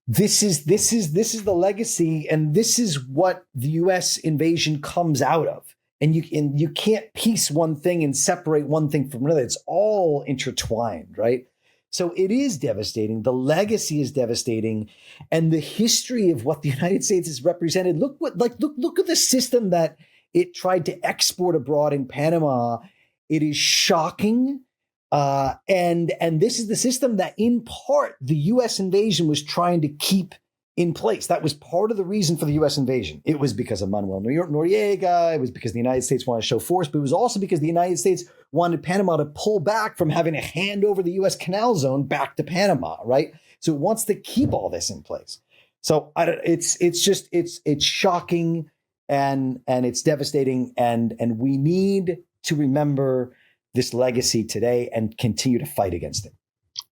this is the legacy, and this is what the U.S. invasion comes out of. And you can't piece one thing and separate one thing from another. It's all intertwined, right? So it is devastating. The legacy is devastating, and the history of what the United States has represented. Look at the system that it tried to export abroad in Panama. It is shocking. And this is the system that, in part, the U.S. invasion was trying to keep in place. That was part of the reason for the U.S. invasion. It was because of Manuel Noriega. It was because the United States wanted to show force, but it was also because the United States wanted Panama to pull back from having to hand over the U.S. canal zone back to Panama, right? So it wants to keep all this in place. So it's shocking and it's devastating, and we need to remember this legacy today and continue to fight against it.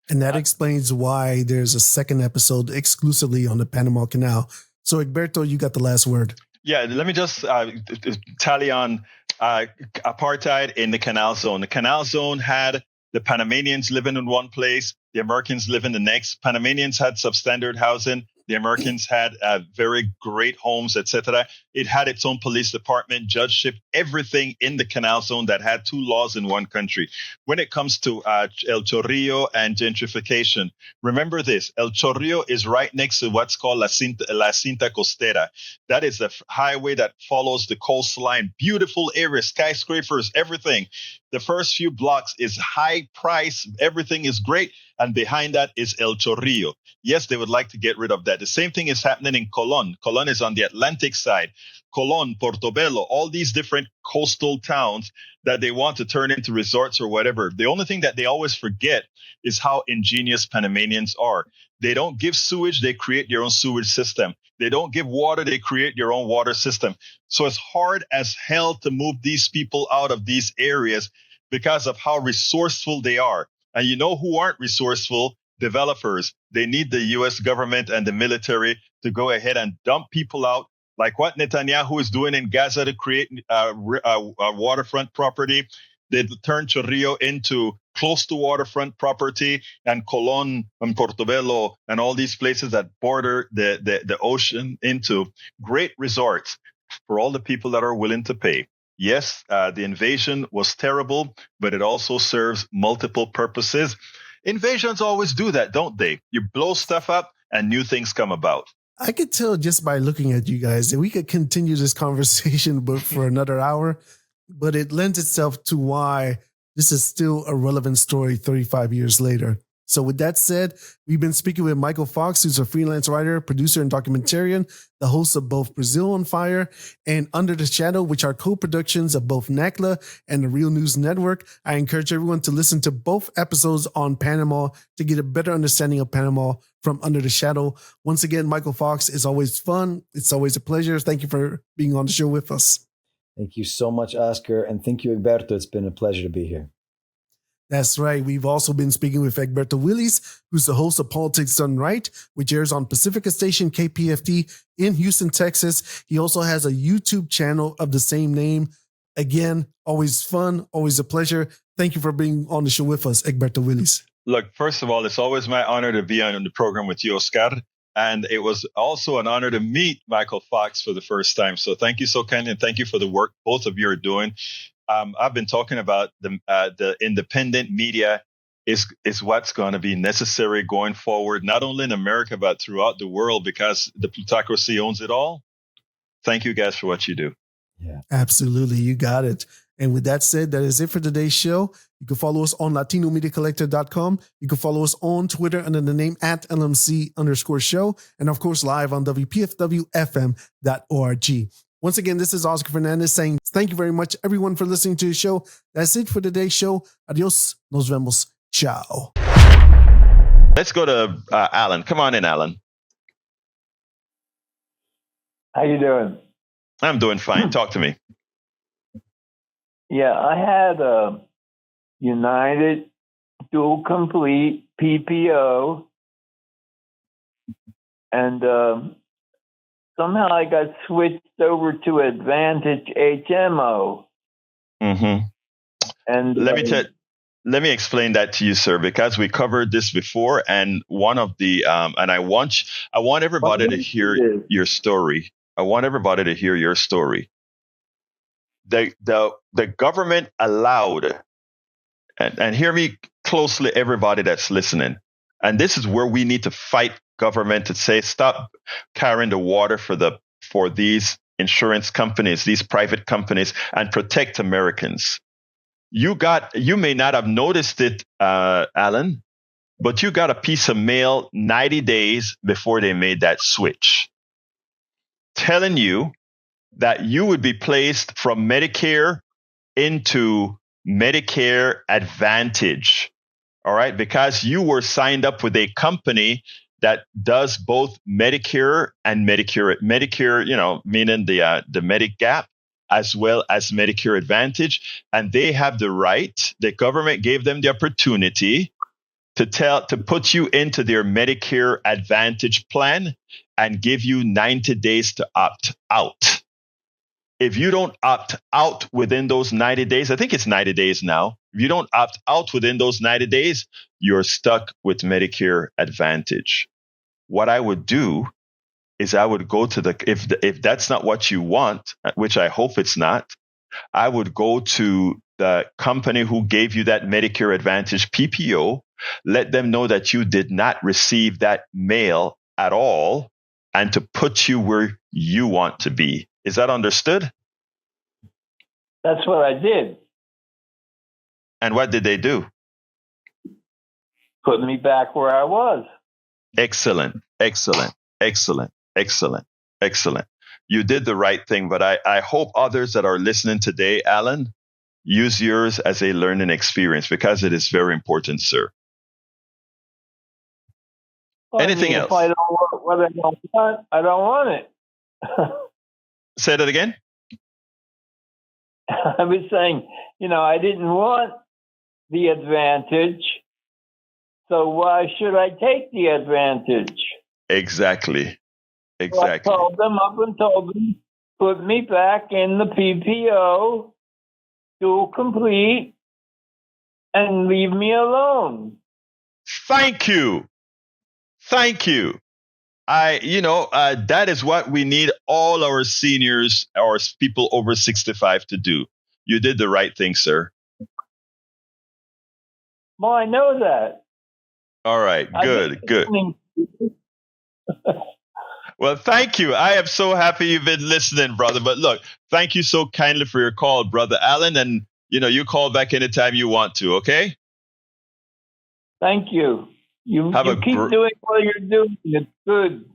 And that explains why there's a second episode exclusively on the Panama Canal. So, Egberto, you got the last word. Yeah, let me just tally on apartheid in the Canal Zone. The Canal Zone had the Panamanians living in one place, the Americans living the next. Panamanians had substandard housing. The Americans had very great homes, etc. It had its own police department, judgeship, everything in the Canal Zone that had two laws in one country. When it comes to El Chorrillo and gentrification, remember this. El Chorrillo is right next to what's called La Cinta Costera. That is the highway that follows the coastline. Beautiful area, skyscrapers, everything. The first few blocks is high price. Everything is great. And behind that is El Chorrillo. Yes, they would like to get rid of that. The same thing is happening in Colón. Colón is on the Atlantic side. Colón, Portobelo, all these different coastal towns that they want to turn into resorts or whatever. The only thing that they always forget is how ingenious Panamanians are. They don't give sewage, they create their own sewage system. They don't give water, they create their own water system. So it's hard as hell to move these people out of these areas because of how resourceful they are. And you know who aren't resourceful? Developers. They need the U.S. government and the military to go ahead and dump people out, like what Netanyahu is doing in Gaza to create a waterfront property. They turned Chorrillo into close to waterfront property, and Colón and Portobelo and all these places that border the ocean into great resorts for all the people that are willing to pay. Yes, the invasion was terrible, but it also serves multiple purposes. Invasions always do that, don't they? You blow stuff up and new things come about. I could tell just by looking at you guys that we could continue this conversation but for another hour, but it lends itself to why this is still a relevant story 35 years later. So with that said, we've been speaking with Michael Fox, who's a freelance writer, producer, and documentarian, the host of both Brazil on Fire and Under the Shadow, which are co-productions of both NACLA and the Real News Network. I encourage everyone to listen to both episodes on Panama to get a better understanding of Panama from Under the Shadow. Once again, Michael Fox, is always fun. It's always a pleasure. Thank you for being on the show with us. Thank you so much, Oscar. And thank you, Egberto. It's been a pleasure to be here. That's right. We've also been speaking with Egberto Willies, who's the host of Politics Done Right, which airs on Pacifica Station KPFT in Houston, Texas. He also has a YouTube channel of the same name. Again, always fun, always a pleasure. Thank you for being on the show with us, Egberto Willies. Look, first of all, it's always my honor to be on the program with you, Oscar. And it was also an honor to meet Michael Fox for the first time. So thank you so kindly, and thank you for the work both of you are doing. I've been talking about the independent media is what's going to be necessary going forward, not only in America, but throughout the world, because the plutocracy owns it all. Thank you guys for what you do. Yeah, absolutely. You got it. And with that said, that is it for today's show. You can follow us on LatinoMediaCollective.com. You can follow us on Twitter under the name @LMC_show. And of course, live on WPFWFM.org. Once again, this is Oscar Fernandez saying thank you very much, everyone, for listening to the show. That's it for today's show. Adios. Nos vemos. Ciao. Let's go to Alan. Come on in, Alan. How you doing? I'm doing fine. Talk to me. Yeah, I had a United Dual Complete PPO, and somehow I got switched over to Advantage HMO. Mm-hmm. And let me explain that to you, sir, because we covered this before, and one of the and I want everybody to hear your story. I want everybody to hear your story. The government allowed, and hear me closely, everybody that's listening. And this is where we need to fight government to say, stop carrying the water for these insurance companies, these private companies, and protect Americans. You may not have noticed it, Alan, but you got a piece of mail 90 days before they made that switch, telling you that you would be placed from Medicare into Medicare Advantage. All right, because you were signed up with a company that does both Medicare and Medicare, meaning the Medigap, as well as Medicare Advantage. And they have the right, the government gave them the opportunity to put you into their Medicare Advantage plan and give you 90 days to opt out. If you don't opt out within those 90 days, I think it's 90 days now. If you don't opt out within those 90 days, you're stuck with Medicare Advantage. What I would do is I would go to if that's not what you want, which I hope it's not, I would go to the company who gave you that Medicare Advantage PPO, let them know that you did not receive that mail at all, and to put you where you want to be. Is that understood? That's what I did. And what did they do? Put me back where I was. Excellent, excellent, excellent, excellent, excellent. You did the right thing, but I hope others that are listening today, Alan, use yours as a learning experience, because it is very important, sir. Well, Anything else? If I don't want what I don't want, I don't want it. Say that again? I was saying, I didn't want the advantage, so why should I take the advantage? Exactly. So I called them up and told them, put me back in the PPO, dual complete, and leave me alone. Thank you. Thank you. That is what we need all our seniors, our people over 65 to do. You did the right thing, sir. Well, I know that. All right. Good. Well, thank you. I am so happy you've been listening, brother. But look, thank you so kindly for your call, brother Alan. And, you call back anytime you want to, okay? Thank you. You keep doing what you're doing. It's good.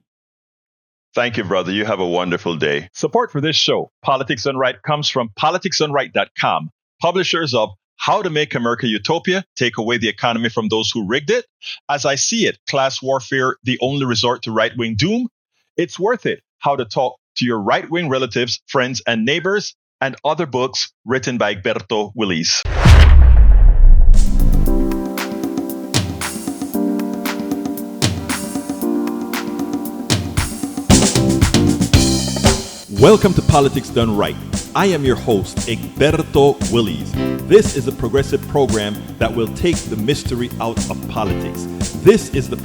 Thank you, brother. You have a wonderful day. Support for this show, Politics Done Right, comes from politicsdoneright.com, publishers of How to Make America Utopia, Take Away the Economy from Those Who Rigged It. As I See It, Class Warfare, The Only Resort to Right-Wing Doom. It's Worth It, How to Talk to Your Right-Wing Relatives, Friends, and Neighbors, and other books written by Egberto, Willies. Welcome to Politics Done Right. I am your host, Egberto Willies. This is a progressive program that will take the mystery out of politics. This is the